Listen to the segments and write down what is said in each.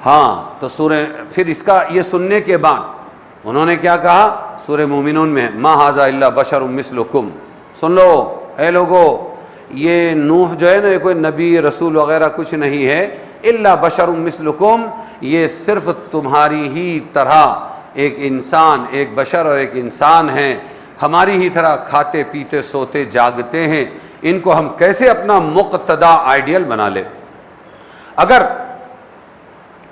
ہاں تو پھر اس کا یہ سننے کے بعد انہوں نے کیا کہا سورہ مومنون میں، ما ھذا الا بشر مثلکم، سن لو اے لوگو، یہ نوح جو ہے نا، یہ کوئی نبی رسول وغیرہ کچھ نہیں ہے، الا بشر مثلکم، یہ صرف تمہاری ہی طرح ایک انسان، ایک بشر اور ایک انسان ہیں، ہماری ہی طرح کھاتے پیتے سوتے جاگتے ہیں، ان کو ہم کیسے اپنا مقتدا آئیڈیل بنا لیں؟ اگر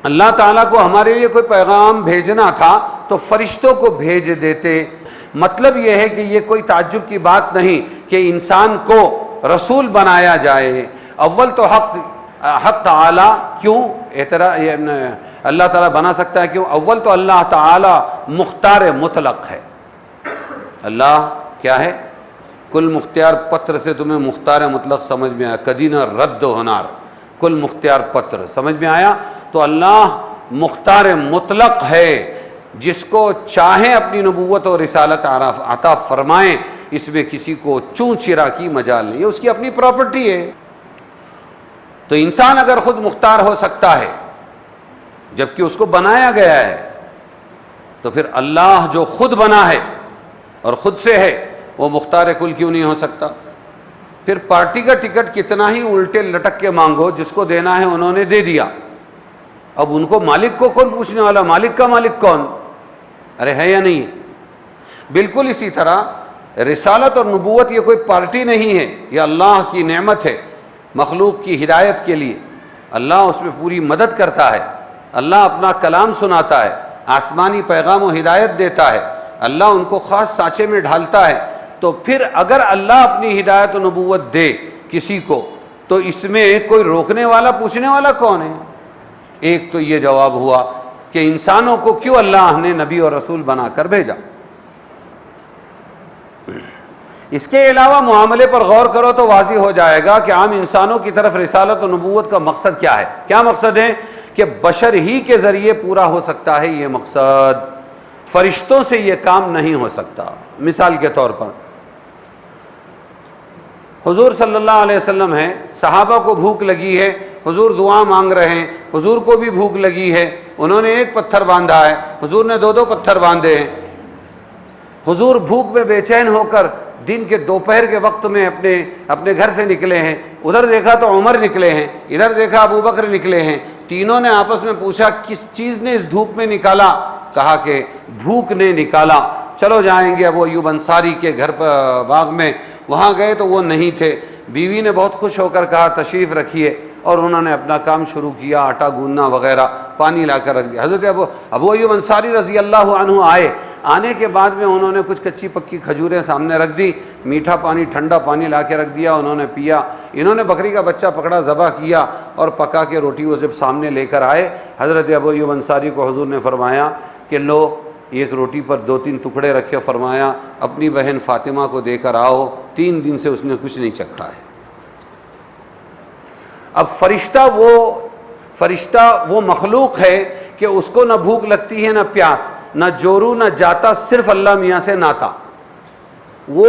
اللہ تعالیٰ کو ہمارے لیے کوئی پیغام بھیجنا تھا تو فرشتوں کو بھیج دیتے۔ مطلب یہ ہے کہ یہ کوئی تعجب کی بات نہیں کہ انسان کو رسول بنایا جائے۔ اول تو حق تعالیٰ کیوں اللہ تعالیٰ بنا سکتا ہے، کیوں؟ اول تو اللہ تعالیٰ مختار مطلق ہے۔ اللہ کیا ہے؟ کل مختار پتر سے تمہیں مختار مطلق سمجھ میں آیا، کدینہ رد و ہنار، کل مختار پتر سمجھ میں آیا؟ تو اللہ مختار مطلق ہے، جس کو چاہیں اپنی نبوت اور رسالت عطا فرمائیں، اس میں کسی کو چوں چرا کی مجال نہیں، یہ اس کی اپنی پراپرٹی ہے۔ تو انسان اگر خود مختار ہو سکتا ہے جبکہ اس کو بنایا گیا ہے، تو پھر اللہ جو خود بنا ہے اور خود سے ہے، وہ مختار کل کیوں نہیں ہو سکتا؟ پھر پارٹی کا ٹکٹ کتنا ہی الٹے لٹک کے مانگو، جس کو دینا ہے انہوں نے دے دیا، اب ان کو مالک کو کون پوچھنے والا؟ مالک کا مالک کون؟ ارے ہے یا نہیں؟ بالکل اسی طرح رسالت اور نبوت یہ کوئی پارٹی نہیں ہے، یہ اللہ کی نعمت ہے مخلوق کی ہدایت کے لیے۔ اللہ اس میں پوری مدد کرتا ہے، اللہ اپنا کلام سناتا ہے، آسمانی پیغام و ہدایت دیتا ہے، اللہ ان کو خاص سانچے میں ڈھالتا ہے۔ تو پھر اگر اللہ اپنی ہدایت و نبوت دے کسی کو، تو اس میں کوئی روکنے والا پوچھنے والا کون ہے؟ ایک تو یہ جواب ہوا کہ انسانوں کو کیوں اللہ نے نبی اور رسول بنا کر بھیجا۔ اس کے علاوہ معاملے پر غور کرو تو واضح ہو جائے گا کہ عام انسانوں کی طرف رسالت و نبوت کا مقصد کیا ہے۔ کیا مقصد ہے؟ کہ بشر ہی کے ذریعے پورا ہو سکتا ہے یہ مقصد، فرشتوں سے یہ کام نہیں ہو سکتا۔ مثال کے طور پر حضور صلی اللہ علیہ وسلم ہیں، صحابہ کو بھوک لگی ہے، حضور دعا مانگ رہے ہیں، حضور کو بھی بھوک لگی ہے، انہوں نے ایک پتھر باندھا ہے، حضور نے دو پتھر باندھے ہیں۔ حضور بھوک میں بے چین ہو کر دن کے دوپہر کے وقت میں اپنے گھر سے نکلے ہیں، ادھر دیکھا تو عمر نکلے ہیں، ادھر دیکھا ابو بکر نکلے ہیں، تینوں نے آپس میں پوچھا کس چیز نے اس دھوپ میں نکالا؟ کہا کہ بھوک نے نکالا، چلو جائیں گے ابو ایوب انصاری کے گھر پر باغ میں۔ وہاں گئے تو وہ نہیں تھے، بیوی نے بہت خوش ہو کر کہا تشریف رکھیے، اور انہوں نے اپنا کام شروع کیا، آٹا گوندنا وغیرہ، پانی لا کر رکھ دیا۔ حضرت ابو ایوب انصاری رضی اللہ عنہ آنے کے بعد میں انہوں نے کچھ کچی پکی کھجوریں سامنے رکھ دی، میٹھا پانی ٹھنڈا پانی لا کے رکھ دیا، انہوں نے پیا۔ انہوں نے بکری کا بچہ پکڑا، ذبح کیا اور پکا کے روٹی وہ جب سامنے لے کر آئے، حضرت ابو ایوب انصاری کو حضور نے فرمایا کہ لو، ایک روٹی پر 2-3 ٹکڑے رکھے، فرمایا اپنی بہن فاطمہ کو دے کر آؤ، 3 دن سے اس نے کچھ نہیں چکھا ہے۔ اب فرشتہ وہ مخلوق ہے کہ اس کو نہ بھوک لگتی ہے، نہ پیاس، نہ جورو، نہ جاتا، صرف اللہ میاں سے ناتا۔ وہ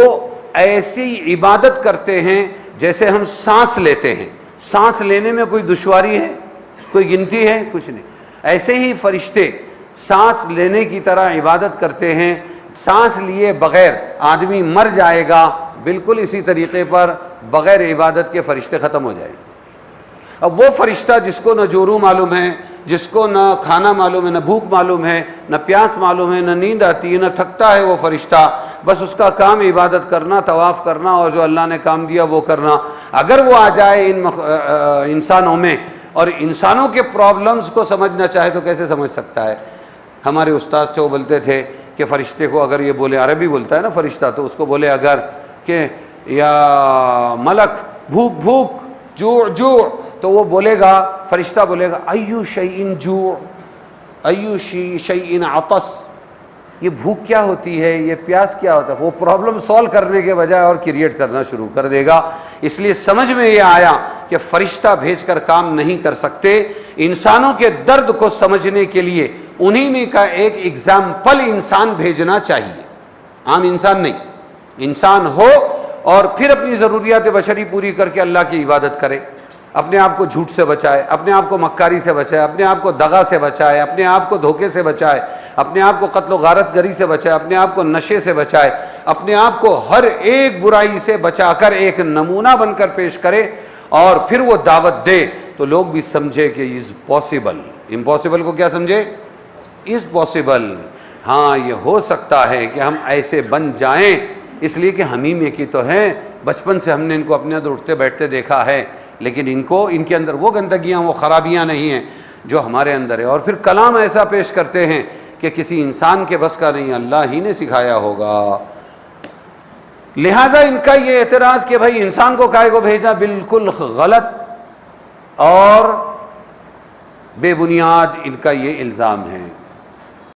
ایسی عبادت کرتے ہیں جیسے ہم سانس لیتے ہیں، سانس لینے میں کوئی دشواری ہے؟ کوئی گنتی ہے؟ کچھ نہیں۔ ایسے ہی فرشتے سانس لینے کی طرح عبادت کرتے ہیں، سانس لیے بغیر آدمی مر جائے گا، بالکل اسی طریقے پر بغیر عبادت کے فرشتے ختم ہو جائیں گے۔ اب وہ فرشتہ جس کو نہ جورو معلوم ہے، جس کو نہ کھانا معلوم ہے، نہ بھوک معلوم ہے، نہ پیاس معلوم ہے، نہ نیند آتی ہے، نہ تھکتا ہے وہ فرشتہ، بس اس کا کام عبادت کرنا، طواف کرنا اور جو اللہ نے کام دیا وہ کرنا۔ اگر وہ آ جائے ان انسانوں میں اور انسانوں کے پرابلمز کو سمجھنا چاہے تو کیسے سمجھ سکتا ہے؟ ہمارے استاد تھے، وہ بولتے تھے کہ فرشتے کو اگر یہ بولے، عربی بولتا ہے نا فرشتہ، تو اس کو بولے اگر کہ یا ملک بھوک بھوک، جوع جوع، تو وہ بولے گا، فرشتہ بولے گا ایو شیئن جوع، ایو شیئن عطس، یہ بھوک کیا ہوتی ہے، یہ پیاس کیا ہوتا ہے۔ وہ پرابلم سولو کرنے کے بجائے اور کریٹ کرنا شروع کر دے گا۔ اس لیے سمجھ میں یہ آیا کہ فرشتہ بھیج کر کام نہیں کر سکتے۔ انسانوں کے درد کو سمجھنے کے لیے انہی میں کا ایک ایگزامپل انسان بھیجنا چاہیے، عام انسان نہیں۔ انسان ہو اور پھر اپنی ضروریات بشری پوری کر کے اللہ کی عبادت کرے۔ اپنے آپ کو جھوٹ سے بچائے، اپنے آپ کو مکاری سے بچائے، اپنے آپ کو دغا سے بچائے، اپنے آپ کو دھوکے سے بچائے، اپنے آپ کو قتل و غارت گری سے بچائے، اپنے آپ کو نشے سے بچائے، اپنے آپ کو ہر ایک برائی سے بچا کر ایک نمونہ بن کر پیش کرے اور پھر وہ دعوت دے، تو لوگ بھی سمجھے کہ از پاسبل۔ امپاسبل کو کیا سمجھے؟ Is possible. ہاں یہ ہو سکتا ہے کہ ہم ایسے بن جائیں، اس لیے کہ ہم ہی میں کی تو ہیں، بچپن سے ہم نے ان کو اپنے اندر اٹھتے بیٹھتے دیکھا ہے، لیکن ان کے اندر وہ گندگیاں، وہ خرابیاں نہیں ہیں جو ہمارے اندر ہے۔ اور پھر کلام ایسا پیش کرتے ہیں کہ کسی انسان کے بس کا نہیں، اللہ ہی نے سکھایا ہوگا۔ لہٰذا ان کا یہ اعتراض کہ بھائی انسان کو کائے کو بھیجا، بالکل غلط اور بے بنیاد ان کا یہ الزام ہے۔